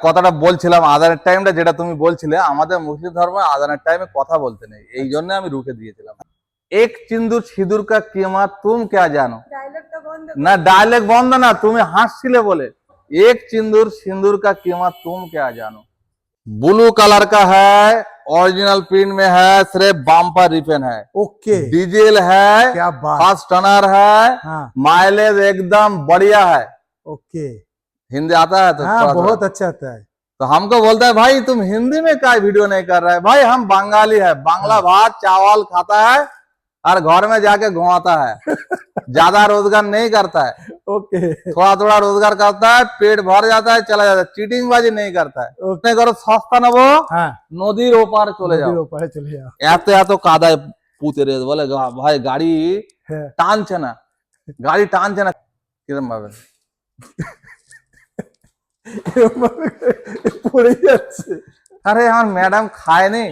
কথাটা বলছিলাম আজানের টাইমটা, যেটা তুমি বলছিলে আমাদের মুসলিম ধর্মে আজানের টাইমে কথা বলতে নেই, এই জন্য আমি রুখে দিয়েছিলাম। এক সিন্দুর সিঁদুর কা कीमत तुम क्या जानो, না ডায়লগ বন্ধ না, তুমি হাসছিলে বলে। एक सिंदूर सिंदूर का कीमत तुम क्या जानो। ब्लू कलर का है, ओरिजिनल प्रिंट में है, सिर्फ बम्पर रिफिन है, ओके, डीजल है, क्या बात, फर्स्ट टनर है, हाँ, माइलेज एकदम बढ़िया है। ओके, हिंदी आता है तो हाँ, थोड़ा बहुत थोड़ा। अच्छा आता है। तो हमको बोलता है भाई तुम हिंदी में क्या वीडियो नहीं कर रहा है। भाई हम बंगाली है, बांग्ला भात चावल खाता है और घर में जाके घुमाता है, ज्यादा रोजगार नहीं करता है, ओके, थोड़ा थोड़ा रोजगार करता है, पेट भर जाता है, चला जाता है, चीटिंग बाजी नहीं करता है। उसने करो सस्ता নেবো, हाँ, নদীর ওপার চলে যাও, নদীর ওপারে চলে যাও। এত এত কাদায় পুঁতে রে বলে ভাই গাড়ি হ্যাঁ, টানছে না, গাড়ি টানছে না। কিরম ভাবে এরকম ভাবে পড়ে যাচ্ছে। আরে আমার ম্যাডাম খায়নি,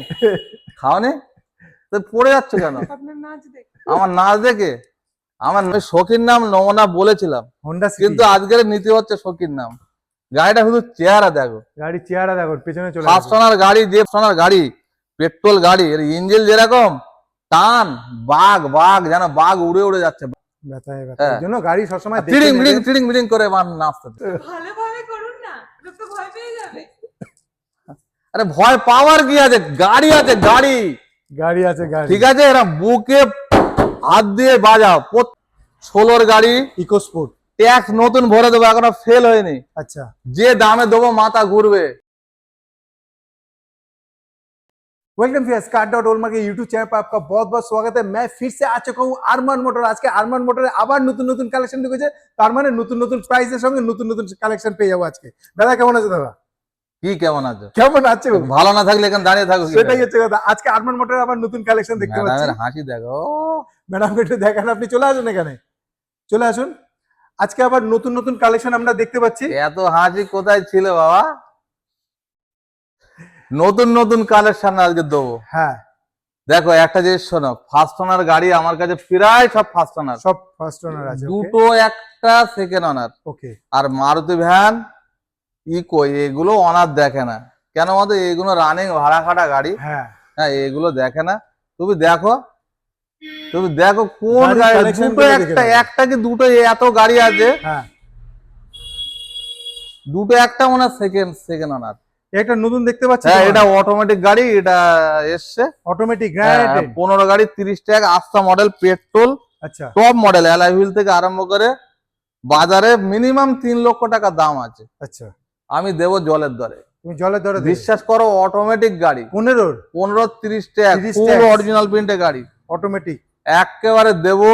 খাওনি তো পড়ে যাচ্ছ কেন? আমার নাচ দেখে আমার শখীর নাম নমুনা বলেছিলাম, হোন্ডা কিন্তু আজকের নীতি হচ্ছে শখীর নাম। গাড়িটা শুধু চেহারা দেখো, গাড়ি চেহারা দেখো, পেছনে চলে ফার্স্ট ওনার গাড়ি, যে সোনার গাড়ি, পেট্রোল গাড়ি, এর ইঞ্জিন যেরকম টান, বাঘ বাঘ যেন বাঘ উড়ে উড়ে যাচ্ছে, ব্যথায় ব্যথা, এর জন্য গাড়ি সবসময় দেখে টিড়িং নেবেন। বিড়িং টিড়িং বিড়িং করে নাচতে। ভালোভাবে করুন না, লোক তো ভয় পেয়ে যাবে। আরে ভয় পাওয়ার কি আছে, গাড়ি আছে গাড়ি, গাড়ি আছে গাড়ি, ঠিক আছে। এরা বুকে হাত দিয়ে বাজাও। 16 গাড়ি ইকো স্পোর্ট, ট্যাক্স নতুন ভরে দেবো, এখনো ফেল হয়নি, अच्छा। যে দামে দেবো মাথা ঘুরবে। वेलकम फ्रेंड्स, कार डॉट ओलमा के यूट्यूब चैनल पर आपका बहुत बहुत स्वागत है। मैं फिर से आ चुका हूँ আরমান মোটর। আজকে আরমান মোটরে আবার নতুন নতুন কালেকশন ঢুকেছে, তার মানে নতুন নতুন প্রাইসের সঙ্গে নতুন নতুন কালেকশন পেয়ে যাবো আজকে। দাদা কেমন আছে? দাদা কি কেমন আছে? কেমন আছে? ভালো না থাকলে এখানে দাঁড়িয়ে থাকো, সেটাই হচ্ছে কথা। আজকে আরমান মোটরে আবার নতুন কালেকশন দেখতে পাচ্ছি। ম্যাডামের হাসি দেখো, ম্যাডামকে একটু দেখান, আপনি চলে আসুন এখানে, চলে আসুন। আজকে আবার নতুন নতুন কালেকশন আমরা দেখতে পাচ্ছি। এত হাসি কোথায় ছিল বাবা? নতুন নতুন কালেকশন আজকে দেবো। হ্যাঁ, দেখো একটা জিনিস শোনো, ফার্স্ট ওনার গাড়ি আমার কাছে প্রায় সব ফার্স্ট ওনার, সব ফার্স্ট ওনার আছে, দুটো একটা সেকেন্ড ওনার। ওকে। আর মারুতি ভ্যান ইকো এগুলো ওনার দেখে না কেন বলতো, এগুলো রানিং ভাড়া খাটা গাড়ি, হ্যাঁ হ্যাঁ এগুলো দেখে না। তুমি দেখো, তুমি দেখো কোন গাড়ির গাড়ি, collection দুটো গুলো দেখে একটা, নাও। একটা কি দুটো, এত গাড়ি আছে, হ্যাঁ, দুটো একটা ওনার সেকেন্ড সেকেন্ড ওনার। একটা নতুন দেখতে পাচ্ছি। হ্যাঁ এটা অটোমেটিক গাড়ি, এটা এসছে অটোমেটিক গ্র্যান্ড, 15 গাড়ি 30 টাকা, আস্তা মডেল, পেট্রোল, আচ্ছা। টপ মডেল, অ্যালয় হুইল থেকে আরম্ভ করে বাজারে মিনিমাম 3 লক্ষ টাকা দাম আছে। আচ্ছা, আমি দেবো জলের দরে, তুমি জলের দরে বিশ্বাস করো। অটোমেটিক গাড়ি 15 30 টাকা, 30 ফুল টাকা। অরিজিনাল প্রিন্টের গাড়ি, অটোমেটিক, একেবারে দেবো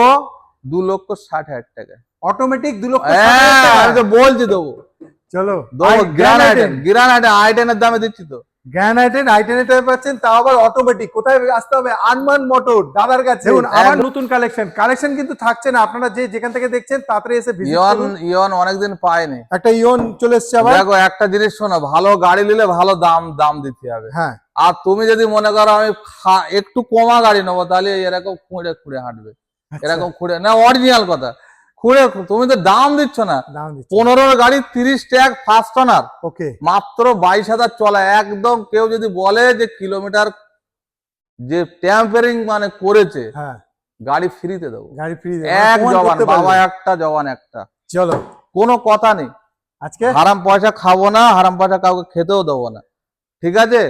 2,60,000 টাকা। অটোমেটিক 2 লক্ষ হ্যাঁ আমি তো বলছি দেবো, চলো। দেবো। গ্রানাইট আইটেনের দামে দিচ্ছি তো। গ্র্যান্ড আইটেনিটা পাচ্ছেন, তাও আবার অটোমেটিক। কোথায় আসতে হবে? আরমান মোটর দাদার কাছে। দেখুন আবার নতুন কালেকশন কিন্তু থাকছে না। আপনারা যে যেখান থেকে দেখছেন তাড়াতাড়ি এসে ভিজিট করুন। ইয়ন অনেকদিন পাইনি, একটা ইয়ন চলে এসেছে আবার। দেখো একটা জিনিস শোনো, ভালো গাড়ি নিলে ভালো দাম দিতে হবে। হ্যাঁ, আর তুমি যদি মনে করো আমি একটু কমা গাড়ি নেবো, তাহলে এরকম খুঁড়ে খুঁড়ে হাঁটবে, এরকম খুঁড়ে না, অরিজিনাল কথা খুঁড়ে। তুমি তো দাম দিচ্ছ না। দাম দিচ্ছি। 15 গাড়ি 30 টাকা ফার্স্ট ওনার, ওকে, মাত্র 22,000 চলা। একদম কেউ যদি বলে যে কিলোমিটার যে ট্যাম্পারিং মানে করেছে, হ্যাঁ গাড়ি ফ্রিতে দেবো, গাড়ি ফ্রি। এক জবান বাবা, একটা জবান একটা, চলো কোনো কথা নেই। আজকে হারাম পয়সা খাবো না, হারাম পয়সা কাউকে খেতেও দেবো না, ঠিক আছে।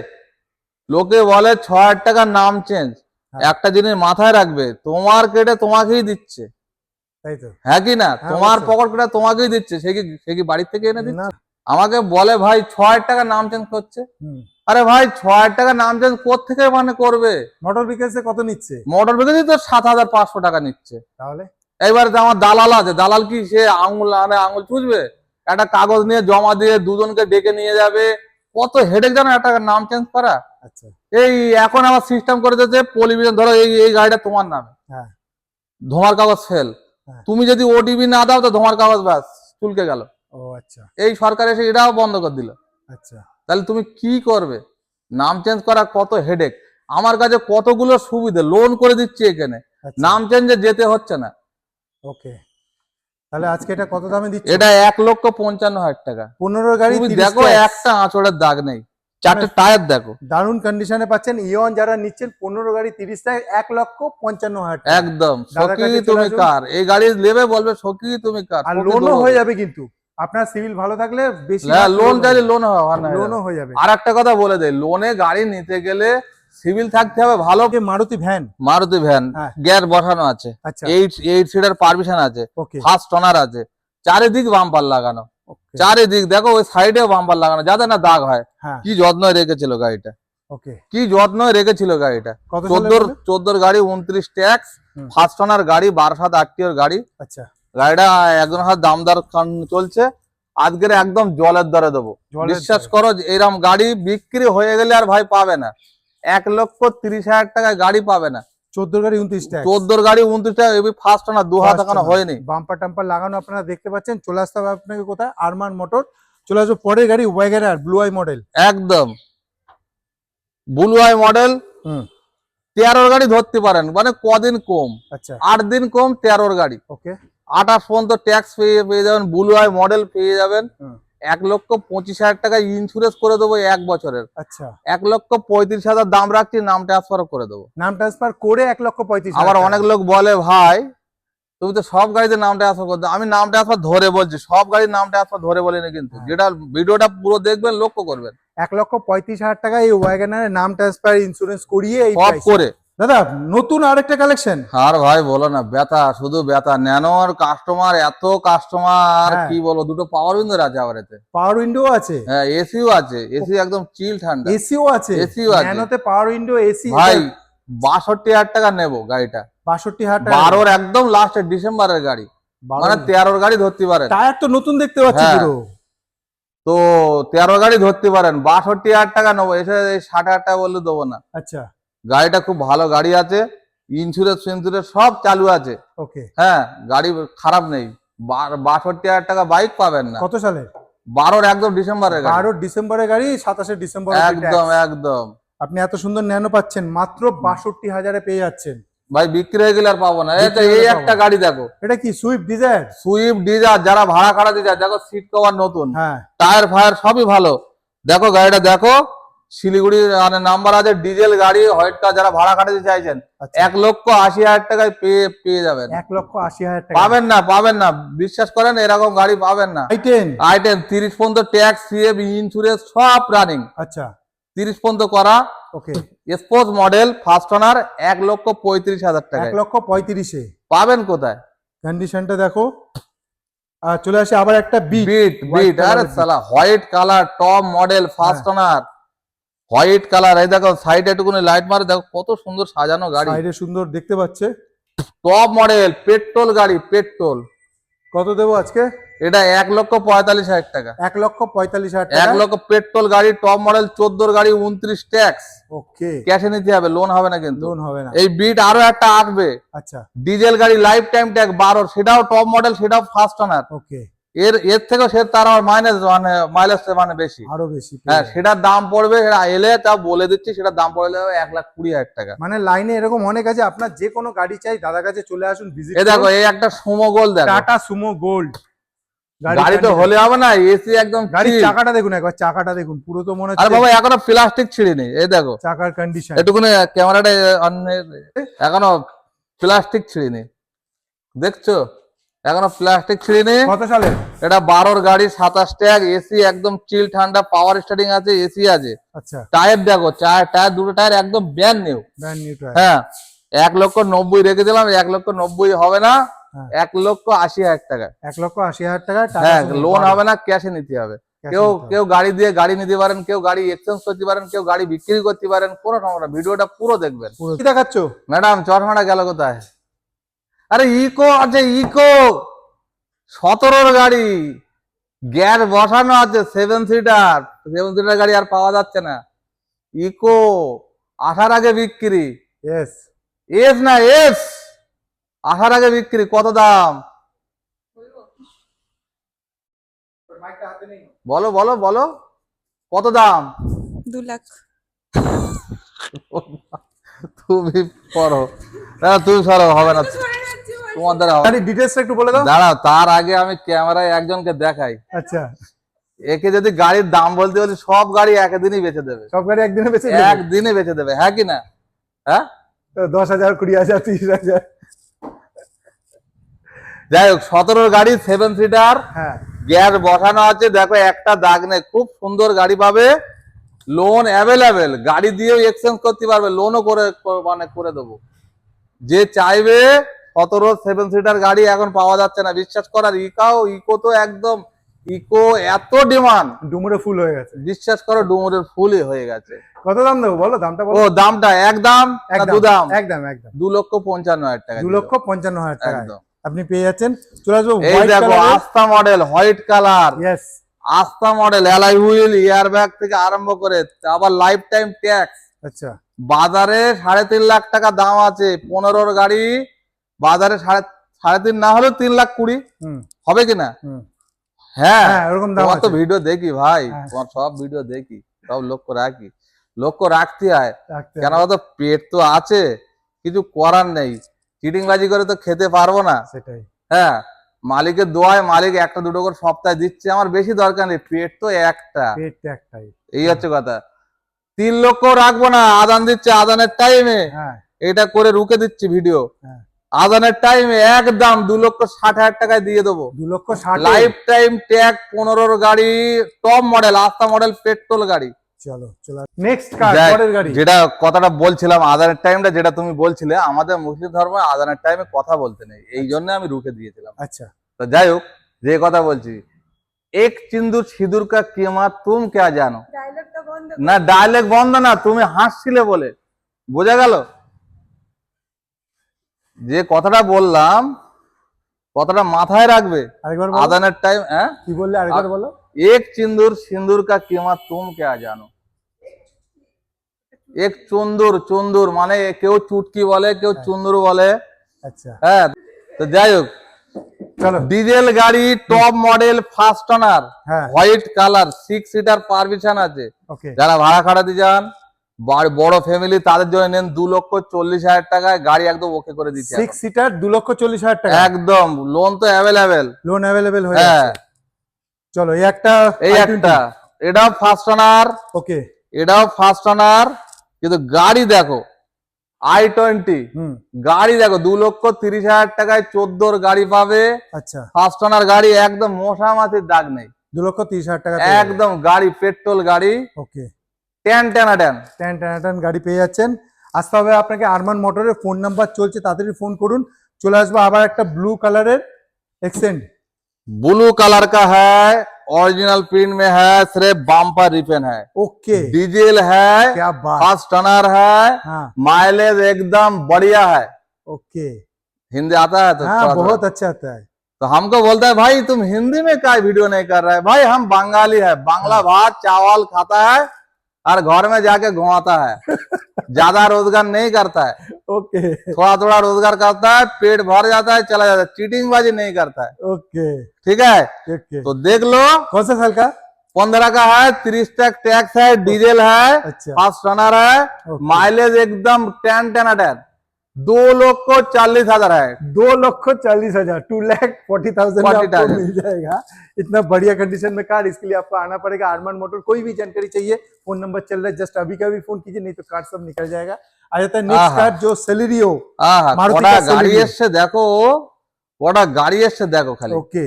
লোকে বলে 6,000 টাকার নাম চেঞ্জ, একটা জিনিস মাথায় রাখবে, তোমার কেটে তোমাকেই দিচ্ছে, তাই তো। হ্যাঁ কি না? তোমার অবশ্যই। পকেট কেটে তোমাকেই দিচ্ছে, সে কি বাড়ির থেকে এনে দিচ্ছে? না, আমাকে বলে ভাই 6,000 টাকার নাম চেঞ্জ করছে। আরে ভাই 6,000 টাকার নাম চেঞ্জ কোত্থেকে মানে করবে? মোটর বিকাশে কত নিচ্ছে? মোটর ভেতরেই তো 7,500 টাকা নিচ্ছে। তাহলে এইবার আমার দালাল আছে, দালাল কি সে আঙুল চুষবে? একটা কাগজ নিয়ে জমা দিয়ে দুজনকে ডেকে নিয়ে যাবে, কত হেডেক জানো একটা নাম চেঞ্জ করা। আচ্ছা, এই এখন আমার সিস্টেম করে দিয়েছে, পলিভিশন ধরো এই গাড়িটা তোমার নামে, হ্যাঁ ধোঁয়ার কাগজ ফেল, হ্যাঁ। তুমি যদি ওটিপি না দাও তো ধোঁয়ার কাগজ ব্যাস চুলকে গেল। ও আচ্ছা, এই সরকার এসে এটাও বন্ধ করে দিল। আচ্ছা। তাহলে তুমি কি করবে? নাম চেঞ্জ করা কত হেডেক। আমার কাছে কতগুলো সুবিধা, লোন করে দিচ্ছি এখানে, আচ্ছা। নাম চেঞ্জে যেতে হচ্ছে না। ওকে, তাহলে আজকে এটা কত দামে দিচ্ছে? এটা 1,55,000 টাকা। 15 গাড়ি তুমি 30 দেখো ট্যাক্স। একটা আঁচড়ের দাগ নেই, চারটে টায়ার দেখো দারুণ কন্ডিশনে পাচ্ছেন। ইয়ন যারা নিচ্ছেন 15 গাড়ি 30 টাকা 1,55,000 টাকা। একদম। দাদার সখী কাছে চলে তুমি আসুন। কার, এই গাড়ি নেবে বলবে সখী তুমি কার, আর লোনও হয়ে যাবে কিন্তু আপনার সিভিল ভালো থাকলে বেশি লোন চাইলে লোন হয় না। লোনও হয়ে যাবে। আর একটা কথা বলে দেয়, লোনে গাড়ি নিতে গেলে সিভিল থাকতে হবে ভালো। যে মারুতি ভ্যান, মারুতি ভ্যান, হ্যাঁ। গিয়ার বসানো আছে, আচ্ছা 8 সিটার পারমিশন আছে, ওকে ফার্স্ট ওনার আছে, চারিদিক বাম্পার লাগানো, ওকে চারিদিক দেখো ওই সাইডেও বাম্পার লাগানো, যাতে না দাগ হয়। হ্যাঁ কি যত্ন রেখেছিল গাড়িটা, ওকে। কি যত্ন রেখেছিল গাড়িটা। কত সালের 14 গাড়ি 29 ট্যাক্স, হুম। ফার্স্ট ওনার গাড়ি, 12/7 আটটিওর গাড়ি। আচ্ছা গাড়িটা একজন হাত দামদার চলছে, আজকের একদম জলের দরে দেবো। জলের বিশ্বাস দরে। করো এরকম গাড়ি বিক্রি হয়ে গেলে আর ভাই পাবে না, 1,30,000 টাকায় গাড়ি পাবে না। 14 গাড়ি 29 টাকা। 14 গাড়ি 29 টাকা, এবি ফার্স্ট ওনার, 2 হাত এখনো হয়নি। বাম্পার টাম্পার লাগানো আপনারা দেখতে পাচ্ছেন। চলে আসতে হবে আপনাকে কোথায়? আরমান মোটর। চলে আসবে পরের গাড়ি ওয়াগনার ব্লু আই মডেল। একদম ব্লু আই মডেল, হুম 13 গাড়ি ধরতে পারেন, মানে কদিন কম, আচ্ছা 8 দিন কম, 13 গাড়ি, ওকে 28 পর্যন্ত ট্যাক্স পেয়ে যাবেন। ব্লু আই মডেল পেয়ে যাবেন। হুম 1,25,000 টাকায় ইন্স্যুরেন্স করে দেবো 1 বছরের। আচ্ছা 1,35,000 দাম রাখছি, নাম ট্রান্সফার করে দেবো। নাম ট্রান্সফার করে 1,35,000 আবার টাকা। অনেক লোক বলে ভাই তুমি তো সব গাড়িতে নাম ট্রান্সফার করতে, আমি নাম ট্রান্সফার ধরে বলছি, সব গাড়ির নাম ট্রান্সফার ধরে বলিনি কিন্তু। হ্যাঁ। যেটা ভিডিওটা পুরো দেখবেন, লক্ষ্য করবেন, 1,35,000 টাকা এই ওয়াগনারের নাম ট্রান্সফার ইন্স্যুরেন্স করিয়ে এই সব price। করে। দাদা নতুন আরেকটা কালেকশন। আর ভাই বলো না, ব্যথা, শুধু ব্যথা। ন্যানোর কাস্টমার, এত কাস্টমার, হ্যাঁ। কি বলবো, দুটো পাওয়ার উইন্ডোর আছে আবার এতে। পাওয়ার উইন্ডো আছে, হ্যাঁ এসিও আছে, এসি একদম চিল ঠান্ডা। এসিও আছে, এসিও আছে। ন্যানোতে পাওয়ার উইন্ডো এসি। ভাই 62,000 টাকা নেবো গাড়িটা, 62,000 টাকা। 12 একদম লাস্টের ডিসেম্বরের গাড়ি, মানে 13 গাড়ি ধরতে পারেন। টায়ার তো নতুন দেখতে পাচ্ছি হ্যাঁ। পুরো। তো 13 গাড়ি ধরতে পারেন, 62,000 টাকা নেবো, এসে 60,000 টাকা বললে দেবো না। আচ্ছা গাড়িটা খুব ভালো গাড়ি আছে, ইন্স্যুরেন্স সব চালু আছে। ওকে। হ্যাঁ গাড়ি খারাপ নেই। 62,000 টাকা বাইক পাবেন না। কত সালে? 12 একদম ডিসেম্বরের গাড়ি। 12 ডিসেম্বরের গাড়ি, 27 ডিসেম্বর একদম একদম। আপনি এত সুন্দর ন্যানো পাচ্ছেন মাত্র 62,000 এ পেয়ে যাচ্ছেন। ভাই বিক্রি হয়ে গেলে আর পাবো না। বিক্রি এই হলে একটা পাবো। গাড়ি দেখো, এটা কি সুইফট ডিজায়ার? সুইফট ডিজায়ার, যারা ভাড়া খাটাতে যায়, দেখো সিট কভার নতুন, হ্যাঁ টায়ার ফায়ার সবই ভালো। দেখো গাড়িটা দেখো, শিলিগুড়ির নাম্বার আছে, ডিজেল গাড়ি, হোয়াইট কার, যারা ভাড়া খাটাতে চাইছেন, আচ্ছা 1,80,000 টাকায় পেয়ে যাবেন। 1,80,000 টাকা পাবেন না, বিশ্বাস করেন, এরকম গাড়ি পাবেন না। i10। আইটেম 30 পর্যন্ত ট্যাক্স, সিএফ, ইন্স্যুরেন্স সব রানিং, আচ্ছা 30 পর্যন্ত করা। ওকে। স্পোর্টস মডেল, ফার্স্ট ওনার, 1,35,000 টাকায় 1,35,000 এ পাবেন কোথায়? কন্ডিশনটা দেখো। আর চলে আসে আবার একটা বিট। বিট আরে সালা, white colour, top model, first owner, white colour. এই দেখো সাইডে একটুকুনি লাইট মারে, দেখো কত সুন্দর সাজানো গাড়ি, সাইডে সুন্দর দেখতে পাচ্ছে। টপ মডেল, পেট্রোল গাড়ি, পেট্রোল। কত দেবো আজকে? এটা 1,45,000 টাকা। 1,45,000 1 টাকা। লক্ষ পেট্রোল গাড়ি, টপ মডেল, 14 গাড়ি, 29 ট্যাক্স। ওকে ক্যাশে নিতে হবে, লোন হবে না কিন্তু। লোন হবে না। এই বিট আরো একটা আসবে, আচ্ছা ডিজেল গাড়ি, লাইফ টাইম ট্যাক্স 12, সেটাও টপ মডেল, সেটাও ফার্স্ট ওনার। ওকে এর থেকেও সে তার মাইলেজ মানে বেশি। আরো বেশি। হ্যাঁ সেটার দাম পড়বে, সেটা এলে তা বলে দিচ্ছি, সেটার দাম পড়ে যাবে 1,20,000 টাকা। মানে লাইনে এরকম অনেক আছে। আপনার যে কোনো গাড়ি চাই দাদার কাছে চলে আসুন, ভিজিট এই দেখো, এই একটা সুমো গোল্ড দেখো, টাটা সুমো গোল্ড। গাড়ি তো হলে হবে না, এসি একদম গাড়ির chill। চাকাটা দেখুন একবার, চাকাটা দেখুন পুরো তো মনে আরে হচ্ছে বাবা এখনো প্লাস্টিক ছিঁড়িনি, এই দেখো চাকার কন্ডিশন। একটুকুনি ক্যামেরাটা এখনো প্লাস্টিক ছিঁড়িনি, দেখছো, এখনো প্লাস্টিক ছিঁড়িনি। কত সালে? এটা 12 গাড়ি, 27 ট্যাগ, এসি একদম চিল ঠান্ডা, পাওয়ার স্টার্টিং আছে, এসি আছে। আচ্ছা টায়ার দেখো, টায়ার দুটো টায়ার একদম brand new. Brand new tyre. হ্যাঁ 1,90,000 রেখে দিলাম, 1,90,000 হবে না, হ্যাঁ। 1,80,000 টাকা। 1,80,000 টাকা টাটা হ্যাঁ সুমো লোন বারো। হবে না, ক্যাশে নিতে হবে। Cash কেউ নিতে হবে। কেউ গাড়ি দিয়ে গাড়ি নিতে পারেন, কেউ গাড়ি এক্সচেঞ্জ করতে পারেন, কেউ গাড়ি বিক্রি করতে পারেন, কোনো সমস্যা না। ভিডিওটা পুরো দেখবেন। পুরো কি দেখাচ্ছ? ম্যাডাম চশমাটা গেল কোথায়? আরে ইকো আছে, ইকো 17 গাড়ি, গ্যাস বসানো আছে, 7 সিটার গাড়ি আর পাওয়া যাচ্ছে না। ইকো আসার আগে বিক্রি, ইয়েস এস আসার আগে বিক্রি। কত দাম বলো বলো বলো, কত দাম? 2 লাখ। তুমি পড়ো, তুমি সরো, হবে না। সরে যাচ্ছি ভাই। হয়েছে? তোমার দ্বারা হবে। গাড়ি ডিটেলসটা একটু বলে দাও। দাঁড়াও, তার আগে আমি ক্যামেরায় একজনকে দেখাই। আচ্ছা, একে যদি গাড়ির দাম বলতে বলি, সব গাড়ি একদিনই বেচে দেবে, সব গাড়ি একদিনে বেঁচে একদিনে বেচে দেবে, হ্যাঁ কি না? হ্যাঁ, 10,000, 20,000, 30,000। যাই হোক, 17 গাড়ি 7 সিটার, হ্যাঁ, গ্যাস বসানো আছে, দেখো একটা দাগ নেই, খুব সুন্দর গাড়ি পাবে, লোন অ্যাভেলেবেল, গাড়ি দিয়েও এক্সচেঞ্জ করতে পারবে, লোনও মানে করে দেবো। যে চাইবে 17 7 সিটার গাড়ি এখন পাওয়া যাচ্ছে না, বিশ্বাস করার। ইকো তো একদম, ইকো এত ডিমান্ড, ডুমুরে ফুল হয়ে গেছে। বিশ্বাস করো, ডুমুরের ফুলই হয়ে গেছে। কত দাম দেবো বলো, দামটা ও বলো। দামটা একদম না দুদাম? একদম একদম 2,55,000 টাকা। 2,55,000 টাকা একদম। আপনি পেয়ে যাচ্ছেন। চলে আসবো এই দেখো, আস্তা মডেল, হোয়াইট কালার, ইয়েস, আস্তা model, alloy wheel, air bag থেকে আরম্ভ করে, আবার লাইফ টাইম ট্যাক্স। আচ্ছা, বাজারে 3.5 লাখ টাকা দাম আছে, 15 গাড়ি বাজারে 3.5 না হলেও 3,20,000 হুম হবে কিনা? হুম, হ্যাঁ, হ্যাঁ ওরকম দাম তোমার তো আছে। ভিডিও দেখি ভাই, হ্যাঁ। তোমার সব ভিডিও দেখি, সব লক্ষ্য রাখি, লক্ষ্য রাখতে হয়। রাখতে কেন হবে। বলতো, পেট তো আছে, কিছু করার নেই, চিটিংবাজি করে তো খেতে পারবো না। সেটাই, হ্যাঁ, মালিকের দোয়ায়, মালিক একটা দুটো করে সপ্তাহে দিচ্ছে, আমার বেশি দরকার নেই, পেট তো একটা, পেটটা একটাই। এই হচ্ছে কথা। 3 লক্ষ রাখবো না, আদান দিচ্ছে, আদানের টাইমে হ্যাঁ এটা করে রুকে দিচ্ছি ভিডিও, হ্যাঁ, আদানের টাইমে একদম 2,60,000 টাকায় দিয়ে দেবো। 2,60,000। লাইফ টাইম ট্যাগ, 15 গাড়ি, টপ মডেল, আস্তা মডেল, পেট্রোল গাড়ি। চলো চলো নেক্সট কার, যাই, পরের গাড়ি। যেটা কথাটা বলছিলাম, আদানের টাইমটা যেটা তুমি বলছিলে, আমাদের মুসলিম ধর্মে আদানের টাইমে কথা বলতে নেই, এই জন্য আমি রুখে দিয়েছিলাম। আচ্ছা, তো যাই হোক, যে কথা বলছি, এক সিঁদুর সিঁদুর কা कीमत तुम क्या জানো? ডায়লগটা বন্ধ না, ডায়লগ বন্ধ না, তুমি হাসছিলে বলে বোঝা গেল। যে কথাটা বললাম, কথাটা মাথায় রাখবে। আরেকবার বলো, আদানের টাইম, হ্যাঁ, কি বললে আরেকবার বলো। এক সিঁদুর সিঁদুর কা कीमत तुम क्या জানো? এক চুন্দুর, চুন্দুর মানে কেউ চুটকি বলে, কেউ চুন্দুর বলে। আচ্ছা, হ্যাঁ, তো যাই হোক, চলো। ডিজেল গাড়ি, টপ মডেল, ফার্স্ট ওনার, হ্যাঁ, হোয়াইট কালার, 6 সিটার পারমিশন আছে। ওকে, যারা ভাড়া খাটাতে যান, বড় ফ্যামিলি, তাদের জন্য নেন 2,40,000 টাকায় গাড়ি, একদম ওকে করে দিচ্ছে 6 সিটার 2,40,000 টাকা একদম, লোন তো অ্যাভেলেবেল। লোন অ্যাভেলেবেল হয়ে হ্যাঁ, যাচ্ছে। চলো এই একটা, এই একটা, এটাও ফার্স্ট ওনার, ওকে, এটাও ফার্স্ট ওনার, কিন্তু গাড়ি দেখো, i20 হুম, গাড়ি দেখো, 2,30,000 টাকায় 14 গাড়ি পাবে, আচ্ছা, ফার্স্ট ওনার গাড়ি, একদম মশা মাছির দাগ নেই, 2,30,000 টাকা একদম গাড়ি পেট্রোল গাড়ি, ওকে, টেন টেন। 10 গাড়ি পেয়ে যাচ্ছেন। আসতে হবে আপনাকে আরমান মোটরের, ফোন নাম্বার চলছে, তাড়াতাড়ি ফোন করুন। চলে আসবো আবার একটা ব্লু কালারের एक्सेंट। ब्लू कलर का है, ओरिजिनल प्रिंट में है, सिर्फ बम्पर रिफिन है, ओके, डीजल है, क्या बात, फर्स्ट टनर है, हाँ माइलेज एकदम बढ़िया है। ओके, हिंदी आता है तो हाँ थोड़ा थोड़ा। बहुत अच्छा आता है। तो हमको बोलता है भाई तुम हिंदी में क्या वीडियो नहीं कर रहे? भाई हम बंगाली है, बांग्ला भात चावल खाता है और घर में जाके घुमाता है, ज्यादा रोजगार नहीं करता है, ओके थोड़ा थोड़ा रोजगार करता है, पेट भर जाता है, चला जाता है, चीटिंग बाजी नहीं करता है। ओके ठीक है, ओके, तो देख लो, कौन सा साल का? 15 का है, 30 तक टैक्स है, डीजल है, अच्छा, फर्स्ट रनर है, ओके। माइलेज एकदम 10 2,40,000 है। 2,40,000, 2,40,000 में आपको 40,000 मिल जाएगा। इतना बढ़िया कंडीशन में कार, इसके लिए आपको आना पड़ेगा आरमान मोटर। कोई भी जानकारी चाहिए, फोन नंबर चल रहा है, जस्ट अभी का भी फोन कीजिए, नहीं तो कार सब निकल जाएगा। आ जाता है नेक्स्ट आहा। कार जो सेलेरियो, আহা, মারুতি কটা কা গাড়ি Celerio। এসছে দেখো, কটা গাড়ি এসছে দেখো, খালি ओके,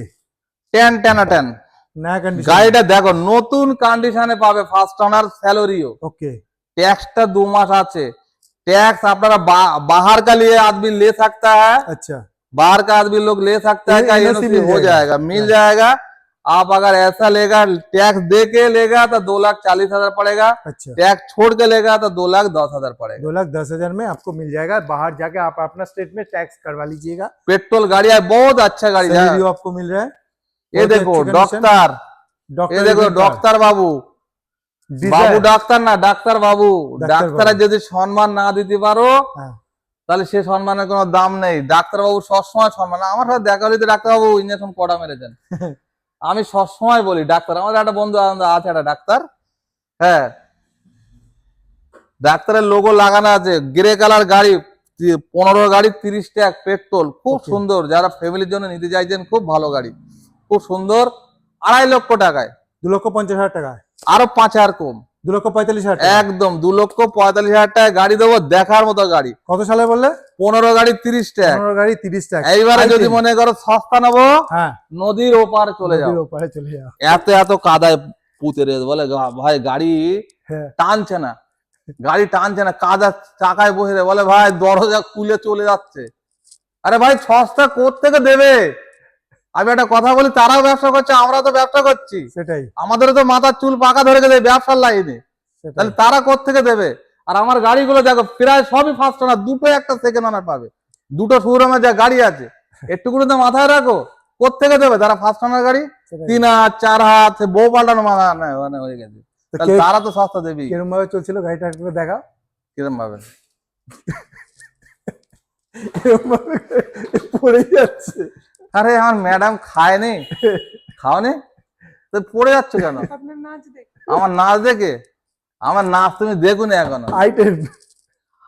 10 नया कंडीशन, গাড়িটা দেখো, নতুন কন্ডিশনে পাবে, ফার্স্ট ওনার স্যালারিও, ओके, टैक्सটা 2 मास আছে, टैक्स अपना बाहर का लिए आदमी ले सकता है, अच्छा, बाहर का आदमी लोग ले सकता है, क्या NOC NOC हो जाएगा, मिल जाएगा। आप अगर ऐसा लेगा, टैक्स दे के लेगा तो 2,40,000 पड़ेगा, अच्छा, टैक्स छोड़ के लेगा तो 2,10,000 पड़ेगा। 2,10,000 में आपको मिल जाएगा। बाहर जाके आप अपना स्टेट में टैक्स करवा लीजिएगा। पेट्रोल गाड़ी है, बहुत अच्छा गाड़ी है। सेलेरियो आपको मिल रहा है। ये बहुत देखो अच्छी condition। डॉक्टर, डॉक्टर ये देखो डॉक्टर बाबू, বাবু ডাক্তার না, ডাক্তার বাবু, ডাক্তার ডাক্তারের বাবু। যদি সম্মান না দিতে পারো, হ্যাঁ, তাহলে সে সম্মানের কোনো দাম নেই। ডাক্তার বাবু সবসময় সম্মান। আমার সাথে দেখা হলে ডাক্তার বাবু ইঞ্জেকশন কটা মেরেছেন, আমি সবসময় বলি ডাক্তার। আমাদের একটা বন্ধু আছে, একটা ডাক্তার, হ্যাঁ, ডাক্তারের লোগো লাগানো আছে, গ্রে কালার গাড়ি, 15 গাড়ি 30 ট্যাগ পেট্রোল, খুব Okay. সুন্দর। যারা ফ্যামিলির জন্য নিতে চাইছেন, খুব ভালো গাড়ি, খুব সুন্দর। 2.5 লক্ষ টাকায়, 2,50,000 টাকা, আরো 5,000 কম, 2,45,000 টাকা। একদম 2,45,000 টাকায় গাড়ি দেবো, দেখার মতো গাড়ি। কত সালে বললে? 15 গাড়ি 30 ট্যাগ। 15 গাড়ি 30 টাকা। এইবারে যদি মনে করো সস্তা নেবো, হ্যাঁ, নদীর ওপার চলে যাও, নদীর ওপারে চলে যাও। এত এত কাদায় পুঁতে রে বলে ভাই গাড়ি হ্যাঁ, টানছে না, গাড়ি টানছে না, কাদা চাকায় বসে রে বলে ভাই দরজা খুলে চলে যাচ্ছে। আরে ভাই সস্তা কোত্থেকে দেবে? আমি একটা কথা বলি, তারাও ব্যবসা করছে, আমরা তো ব্যবসা করছি, সেটাই আমাদেরও তো মাথার চুল পাকা ধরে গেছে ব্যবসার লাইনে, সেটাই। তাহলে তারা কোত্থেকে দেবে? আর আমার গাড়িগুলো দেখো প্রায় সবই ফার্স্ট ওনার, দুটো একটা সেকেন্ড ওনার পাবে, দুটো শোরুমে যা গাড়ি আছে, একটুকুনি তো মাথায় রাখো। কোত্থেকে দেবে তারা ফার্স্ট ওনার গাড়ি? সেটাই। 3 হাত 4 হাত বউ পাল্টানো মাথা মানে হয়ে গেছে, তো তাহলে তারা তো সস্তা দেবেই। কিরম ভাবে চলছিল গাড়িটা একটু দেখা? কিরম ভাবে? কিরম ভাবে পড়ে যাচ্ছে? আরে আমার ম্যাডাম খায়নি, খাওনি তো পড়ে যাচ্ছ কেন? আপনার নাচ দেখ। আমার নাচ দেখে? আমার নাচ তুমি দেখুন এখনো। আইটেম।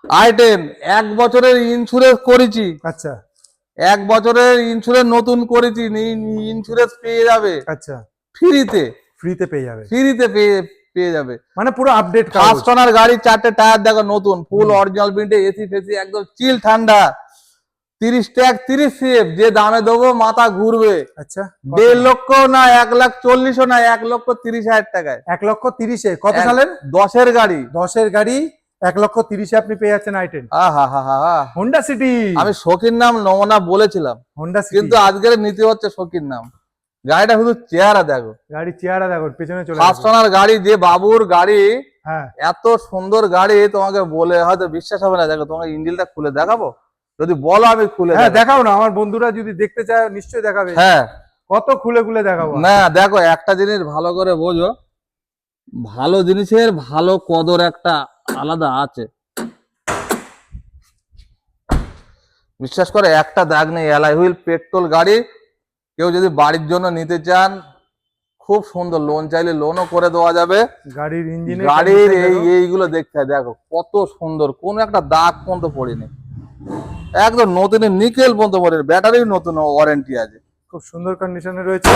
i10 1 বছরের ইন্স্যুরেন্স করেছি, আচ্ছা 1 বছরের ইন্স্যুরেন্স নতুন করেছি, ইন্স্যুরেন্স পেয়ে যাবে আচ্ছা, ফ্রিতে, ফ্রিতে পেয়ে যাবে, ফ্রিতে পেয়ে যাবে। মানে পুরো আপডেট কাগজ। ফার্স্ট ওনার গাড়ি, 4টে টায়ার দেখো নতুন, ফুল অরিজিনাল প্রিন্টে, এসি ফেসি একদম চিল ঠান্ডা, 30 ট্যাগ 30 সিএফ, যে দামে দেবো মাথা ঘুরবে। আচ্ছা 1.5 লক্ষ না, 1,40,000 না, 1,30,000 টাকায়। 1,30,000 কত সালের? 10-এর গাড়ি, 10-এর গাড়ি 1,30,000 আপনি পেয়ে যাচ্ছেন আইটেম। আহা হা হা হা। Honda city. আমি শৌখিন নাম নমুনা বলেছিলাম, হোন্ডা সিটি কিন্তু আজকের নিতে হচ্ছে শৌখিন নাম। গাড়িটা শুধু চেহারা দেখো, গাড়ি চেহারা দেখো, পেছনে চলে ফার্স্ট যাবে। ওনার গাড়ি, যে বাবুর গাড়ি, হ্যাঁ এত সুন্দর গাড়ি তোমাকে বলে হয়তো বিশ্বাস হবে না। দেখো তোমাকে ইঞ্জিনটা খুলে দেখাবো, যদি বলো আমি খুলে হ্যাঁ দেখাবো। দেখাও না, আমার বন্ধুরা যদি দেখতে চায় নিশ্চয়ই দেখাবে। হ্যাঁ কত খুলে খুলে দেখাবো। না দেখো, একটা জিনিস ভালো করে বোঝো, ভালো জিনিসের ভালো কদর একটা আলাদা আছে। বিশ্বাস করে, একটা দাগ নেই, অ্যালয় হুইল পেট্রোল গাড়ি। কেউ যদি বাড়ির জন্য নিতে চান, খুব সুন্দর, লোন চাইলে লোনও করে দেওয়া যাবে। গাড়ির ইঞ্জিন, গাড়ির এইগুলো দেখতে হয়, দেখো কত সুন্দর, কোন একটা দাগ পর্যন্ত পড়েনি, একদম নতুন, নিকেল পর্যন্ত পড়েনি, ব্যাটারি নতুন, ওয়ারেন্টি আছে। খুব সুন্দর কন্ডিশনে রয়েছে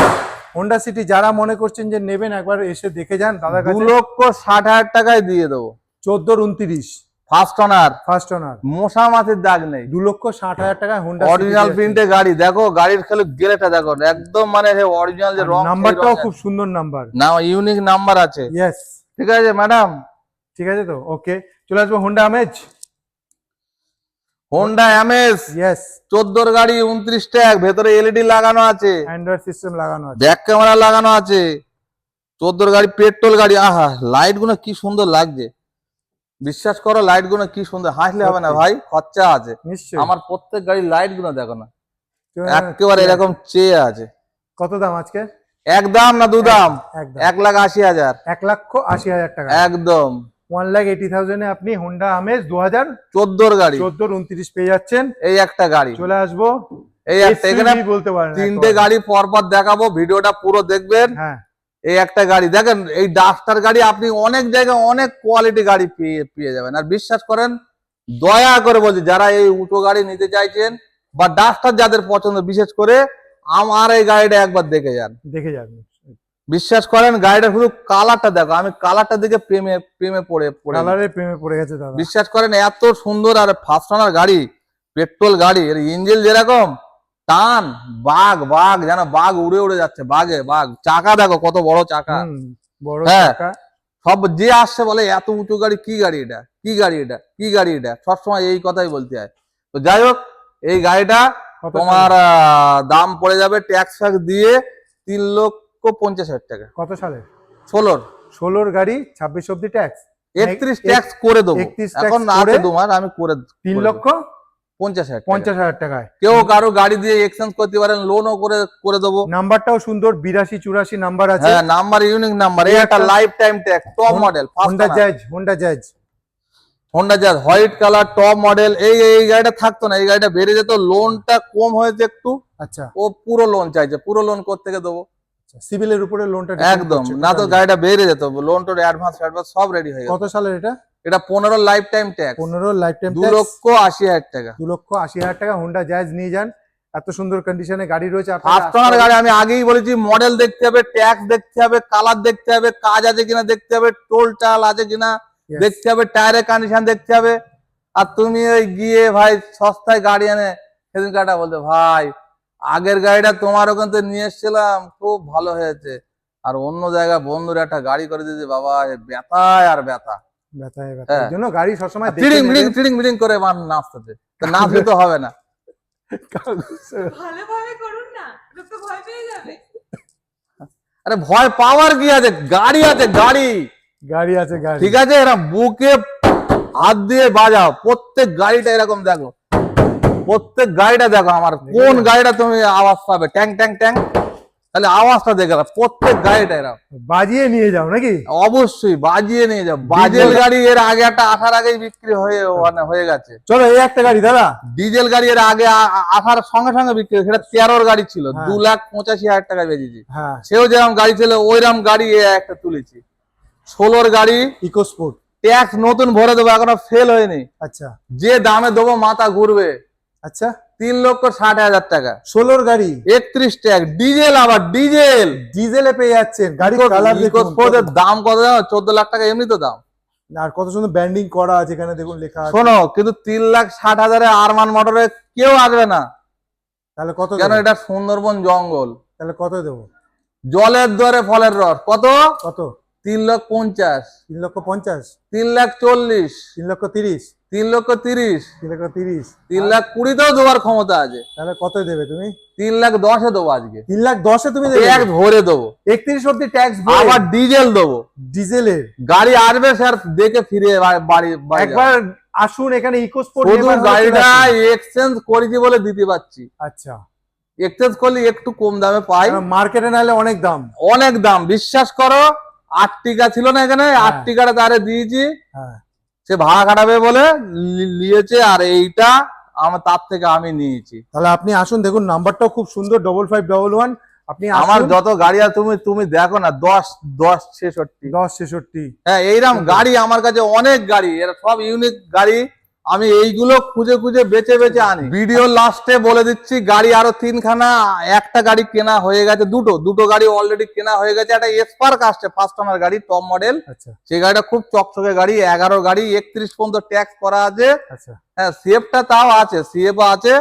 হোন্ডা সিটি। যারা মনে করছেন যে নেবেন, একবার এসে দেখে যান দাদার কাছে। 2,60,000 টাকায় দিয়ে দেবো, 14-29 ফার্স্ট ওনার, ফার্স্ট ওনার, মশা মাছির দাগ নেই, 2,60,000 টাকায় হোন্ডা অরিজিনাল প্রিন্টে গাড়ি। দেখো গাড়ির খালি গেলেটা দেখো, একদম মানে অরিজিনাল যে রং, নাম্বারটাও খুব সুন্দর নাম্বার, না ইউনিক নাম্বার আছে। ইয়েস ঠিক আছে ম্যাডাম, ঠিক আছে তো ওকে। চলে আসবো হোন্ডা আমেজ। হোন্ডা অ্যামেজ, ইয়েস 14 গাড়ি 29 ট্যাগ, ভেতরে এলইডি লাগানো আছে, অ্যান্ড্রয়েড সিস্টেম লাগানো আছে। ব্যাক ক্যামেরা লাগানো আছে, 14 গাড়ি পেট্রোল গাড়ি। আহা, লাইট গুলো কি সুন্দর লাগছে, বিশ্বাস করো লাইট গুলো কি সুন্দর, হাসলে হবে না ভাই, খরচা আছে। নিশ্চয়ই। আমার প্রত্যেক গাড়ির লাইট গুলো দেখো না, চলে- একেবারে এরকম চেয়ে আছে। কত দাম আজকে? এক দাম না দু দাম, একদম 1,80,000, 1,80,000 টাকা, একদম 1,80,000 এ আপনি হোন্ডা আমেজ 14 গাড়ি, 2014-29 পেয়ে যাচ্ছেন। এই একটা গাড়ি, চলে আসবো এই একটা, এখানে SUV বলতে পারেন 3টে একবার। গাড়ি পরপর দেখাবো, ভিডিওটা পুরো দেখবেন। হ্যাঁ এই একটা গাড়ি দেখেন, এই ডাস্টার গাড়ি আপনি অনেক জায়গায় অনেক কোয়ালিটি গাড়ি পেয়ে যাবেন। আর বিশ্বাস করেন, দয়া করে বলছি, যারা এই উঁচু গাড়ি নিতে চাইছেন বা ডাস্টার যাদের পছন্দ, বিশেষ করে আমার এই গাড়িটা একবার দেখে যান, দেখে যাবেন। বিশ্বাস করেন। গাড়িটা শুধু কালারটা দেখো, আমি কালারটা দেখে প্রেমে প্রেমে পড়ে পড়ে গেছি। কালারে প্রেমে পড়ে গেছে দাদা। বিশ্বাস করেন, এত সুন্দর। আর ফার্স্ট ওনার গাড়ি, পেট্রোল গাড়ি, এর ইঞ্জিন যেরকম টান, বাঘ বাঘ যেন বাঘ উড়ে উড়ে যাচ্ছে, বাঘে বাঘ। চাকা দেখো কত বড় চাকা, হুম, বড় হ্যাঁ। চাকা। সব যে আসছে বলে এত উঁচু গাড়ি, কি গাড়ি এটা, কি গাড়ি এটা, কি গাড়ি এটা, সবসময় এই কথাই বলতে হয়। তো যাই হোক, এই গাড়িটা কত তোমার দাম পড়ে যাবে ট্যাক্স ফ্যাক্স দিয়ে 3,50,000 টাকা। কত সালে? 16 16 গাড়ি 26 অব্দি ট্যাক্স, 31 ট্যাক্স করে দেবো, 31 tax এখন করে আছে 2 মাস, আমি করে 3,50,000 50,000 টাকায়। কেউ কারো গাড়ি দিয়ে এক্সচেঞ্জ করতে পারেন, লোনও করে দেবো। নাম্বারটাও সুন্দর, 82-84 নাম্বার আছে। হ্যাঁ, নাম্বার ইউনিক নাম্বার। এই একটা life time tax, top model, Honda jazz, Honda jazz, Honda জাজ হোয়াইট কালার, টপ মডেল। এই গাড়িটা থাকতো না, এই গাড়িটা বেড়ে যেত, লোনটা কম হয়েছে একটু, আচ্ছা ও পুরো লোন চাইছে, পুরো লোন করতে দেবো সিভিলের উপরে লোনটা একদম, না তো গাড়িটা বেড়ে যেত, লোন টোর অ্যাডভান্স সব রেডি হয়ে গেছে। কত সালের এটা? এটা 15 life time tax, 15 life time 2,80,000 টাকা। 2,80,000 টাকা হোন্ডা জায়েজ নিয়ে যান। এত সুন্দর কন্ডিশনে গাড়ি রয়েছে আপনার। ফার্স্ট ওনার গাড়ি, আমি আগেই বলেছি মডেল দেখতে হবে, ট্যাক্স দেখতে হবে, কালার দেখতে হবে, কাজ আছে কিনা দেখতে হবে, টোল টাল আছে কিনা Yes. দেখতে হবে, টায়ারের কন্ডিশন দেখতে হবে। আর তুমি ওই গিয়ে ভাই সস্তায় গাড়ি এনে সেদিন কাটা বলতে ভাই আগের গাড়িটা তোমার ওখান থেকে নিয়ে এসেছিলাম, খুব ভালো হয়েছে, আর অন্য জায়গায় বন্ধুর একটা গাড়ি করে দিয়েছে, বাবা এ ব্যথায় আর ব্যথা, ব্যথায় ব্যথা। হ্যাঁ। এর জন্য গাড়ি সবসময় দেখে টিড়িং নেবেন। মিড়িং টিড়িং মিড়িং করে নাচতেছে, তো নাচলে তো হবে না। ভালোভাবে করুন না, লোক তো ভয় পেয়ে যাবে। আরে ভয় পাওয়ার কি আছে, গাড়ি আছে গাড়ি, গাড়ি আছে গাড়ি। ঠিক আছে, এরা বুকে হাত দিয়ে বাজাও, প্রত্যেক গাড়িটা এরকম দেখো, প্রত্যেক গাড়িটা দেখো আমার কোন গাড়িটা তুমি আওয়াজ পাবে, ট্যাং ট্যাং ট্যাং, তাহলে আওয়াজটা দেখে নাও, প্রত্যেক গাড়িটা এরকম বাজিয়ে নিয়ে যাও নাকি? অবশ্যই বাজিয়ে নিয়ে যাও। বাজেল গাড়ি এর আগে একটা আসার আগেই বিক্রি হয়ে গেছে। চলো এই একটা গাড়ি দাদা। ডিজেল গাড়ি এর আগে আসার সঙ্গে সঙ্গে বিক্রি হয়েছে, সেটা 13 গাড়ি ছিল, হ্যাঁ। 2,85,000 টাকা বেচেছি। হ্যাঁ, সেও যেরকম গাড়ি ছিল ওইরকম গাড়ি একটা তুলেছি, 16 গাড়ি, ইকো স্পোর্ট। ট্যাক্স নতুন ভরে দেবো, এখনো ফেল হয়নি, আচ্ছা যে দামে দেবো মাথা ঘুরবে। আচ্ছা, 3,60,000 টাকা, 16 গাড়ি, 31 ট্যাক্স, ডিজেল, আবার ডিজেল। ডিজেলে পেয়ে যাচ্ছেন। গাড়ি কালার দেখুন, ইকোস্পোর্টের দাম কত জানো? 14 লাখ টাকা এমনি তো দাম। আর কত সুন্দর ব্যান্ডিং করা আছে এখানে দেখুন, লেখা আছে। শোনো, কিন্তু 3,60,000 আরমান মোটরে কেউ আসবে না, তাহলে কত কেন? দেবো? এটা সুন্দরবন জঙ্গল, তাহলে কত দেবো? জলের দরে ফলের রস। কত? কত? 3,50,000, 3,50,000, 3,40,000, 3,30,000, 3,30,000, 3,30,000। 3,20,000 দেওয়ার ক্ষমতা আছে। তাহলে কত দেবে তুমি? 3,10,000 দেবো আজকে, 3,10,000 তুমি দেবে? ট্যাক্স ভরে দেবো, 31 অব্দি ট্যাক্স। আবার ডিজেল দেবো। ডিজেলের গাড়ি আসবে স্যার, দেখে ফিরে বাড়ি একবার আসুন এখানে ইকো স্পোর্ট। শুধু গাড়িটা এক্সচেঞ্জ করেছি বলে দিতে পারছি, আচ্ছা, এক্সচেঞ্জ করলে একটু কম দামে পাই, মার্কেটে নাহলে অনেক দাম। অনেক দাম, বিশ্বাস করো। 8 ছিল না এখানে, 8 তারে দিয়েছি, হ্যাঁ, সে ভাড়া কাটাবে বলে নিয়েছে, আর এইটা আমার তার থেকে আমি নিয়েছি। তাহলে আপনি আসুন, দেখুন নাম্বারটাও খুব সুন্দর, 5511। আপনি আমার যত গাড়ি আছে তুমি দেখো না, 10-66। 10-66। হ্যাঁ, এইরকম গাড়ি আমার কাছে অনেক গাড়ি, এরা সব ইউনিক গাড়ি, আমি এইগুলো খুঁজে খুঁজে বেছে বেছে আনি। ভিডিও লাস্টে বলে দিচ্ছি, গাড়ি আরো 3খানা, একটা গাড়ি কেনা হয়ে গেছে, দুটো গাড়ি অলরেডি কেনা হয়ে গেছে। একটা এসপার্ক আসছে, ফার্স্ট ওনার গাড়ি, টপ মডেল। আচ্ছা সেই গাড়িটা খুব চকচকে গাড়ি, 11 গাড়ি, 31 পর্যন্ত ট্যাক্স করা আছে। আচ্ছা, হ্যাঁ, সিএফটা তাও আছে, সিএফও আছে,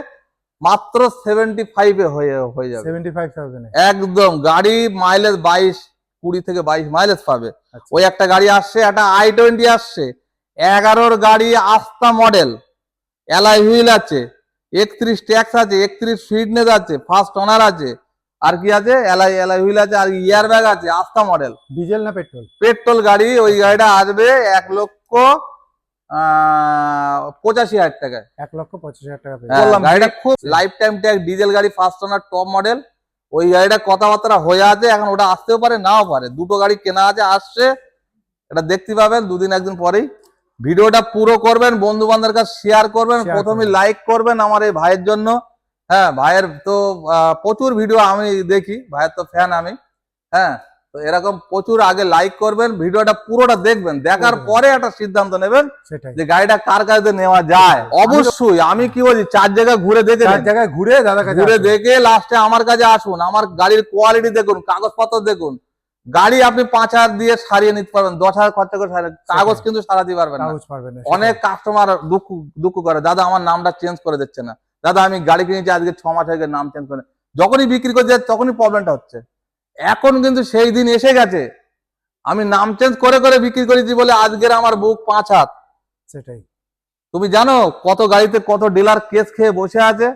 মাত্র 75 হয়ে যাবে, 75,000 এ। একদম। গাড়ি মাইলেজ 20 থেকে 22 মাইলেজ পাবে। আচ্ছা। ওই একটা গাড়ি আসছে, একটা i20 আসছে, 11 গাড়ি, আস্তা মডেল, অ্যালয় হুইল আছে, 31 ট্যাক্স আছে, 31 ফিটনেস আছে, ফার্স্ট ওনার আছে, আর কি আছে, অ্যালয় হুইল আছে, আর ইয়ার ব্যাগ আছে, আস্তা মডেল। ডিজেল না পেট্রোল? পেট্রোল গাড়ি। ওই গাড়িটা আসবে 1,85,000 টাকায়। 1,85,000 টাকা পেয়ে হ্যাঁ, বললাম। গাড়িটা খুব লাইফ টাইম ট্যাক্স, ডিজেল গাড়ি, ফার্স্ট ওনার, টপ মডেল। ওই গাড়িটা কথাবার্তা হয়ে আছে, এখন ওটা আসতেও পারে নাও পারে, দুটো গাড়ি কেনা আছে, আসছে, এটা দেখতে পাবেন 2 দিন 1 দিন পরেই। ভিডিওটা পুরো করবেন, বন্ধু বান্ধবের কাছে শেয়ার করবেন, Share প্রথমে করবেন। লাইক করবেন আমার এই ভাইয়ের জন্য। হ্যাঁ, ভাইয়ের তো প্রচুর ভিডিও আমি দেখি, ভাইয়ের তো ফ্যান আমি। হ্যাঁ, তো এরকম প্রচুর আগে লাইক করবেন, ভিডিওটা পুরোটা দেখবেন, দেখার পুরো পরে একটা সিদ্ধান্ত নেবেন সেটাই। যে গাড়িটা কার কাছে নেওয়া যায়। অবশ্যই আমি কি বলছি, 4 জায়গায় ঘুরে দেখে 4 নিন। জায়গায় ঘুরে দাদা কাছে ঘুরে আসুন। দেখে লাস্টে আমার কাছে আসুন, আমার গাড়ির কোয়ালিটি দেখুন, কাগজপত্র দেখুন। গাড়ি আপনি 5,000 দিয়ে সারিয়ে নিতে পারবেন, 10,000 খরচা করে কাগজ কিন্তু সারাতে পারবেন না। কাগজ পারবেন না। অনেক কাস্টমার দুঃখ করে, দাদা আমার নামটা চেঞ্জ করে দিচ্ছে না, দাদা আমি গাড়ি কিনেছি আজকে 6 মাস আগে, নাম চেঞ্জ করে। যখনই বিক্রি করতে যাচ্ছে তখনই প্রবলেমটা হচ্ছে। এখন কিন্তু সেই দিন এসে গেছে, আমি নাম চেঞ্জ করে করে বিক্রি করেছি বলে আজকের আমার বুক 5 হাত। সেটাই। তুমি জানো কত গাড়িতে কত ডিলার কেস খেয়ে বসে আছে?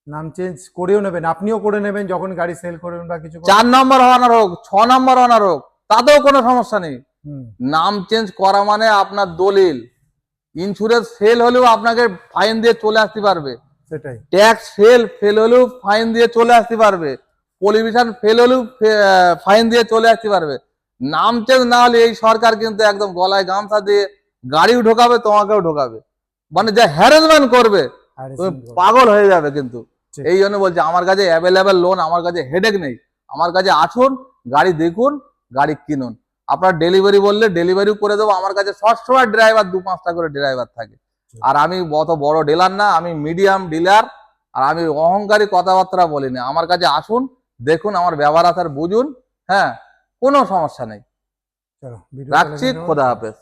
নাম চেঞ্জ করেও নেবেন, আপনিও করে নেবেন যখন গাড়ি সেল করবেন বা কিছু করবেন। 4 নম্বর হওয়ার হোক, 6 নম্বর হওয়ার হোক, তাতেও কোনো সমস্যা নেই। হুম, নাম চেঞ্জ করা মানে আপনার দলিল, ইন্স্যুরেন্স ফেল হলেও আপনাকে ফাইন দিয়ে চলে আসতে পারবে, সেটাই। ট্যাক্স ফেল হলেও ফাইন দিয়ে চলে আসতে পারবে, পলিউশন ফেল হলেও ফাইন দিয়ে চলে আসতে পারবে। নাম চেঞ্জ না হলে এই সরকার কিন্তু একদম গলায় গামছা দিয়ে গাড়িও ঢোকাবে, তোমাকেও ঢোকাবে, মানে যা হ্যারাসমেন্ট করবে, আরে তুমি সিঙ্গল। পাগল হয়ে যাবে কিন্তু। ঠিক। এই জন্য বলছি, আমার কাছে অ্যাভেলেবেল লোন, আমার কাছে হেডেক নেই, আমার কাছে আসুন, গাড়ি দেখুন, গাড়ি কিনুন। আপনার ডেলিভারি বললে ডেলিভারি করে দেবো। আমার কাছে সবসময় ড্রাইভার 2-5টা করে ড্রাইভার থাকে। আর আমি অত বড় ডিলার না, আমি মিডিয়াম ডিলার। আর আমি অহংকারী কথাবার্তা বলি না। আমার কাছে আসুন, দেখুন আমার ব্যবহার আচার বুঝুন। হ্যাঁ, কোনো সমস্যা নেই। চলো ভিডিও রাখছি, খোদা হাফেজ।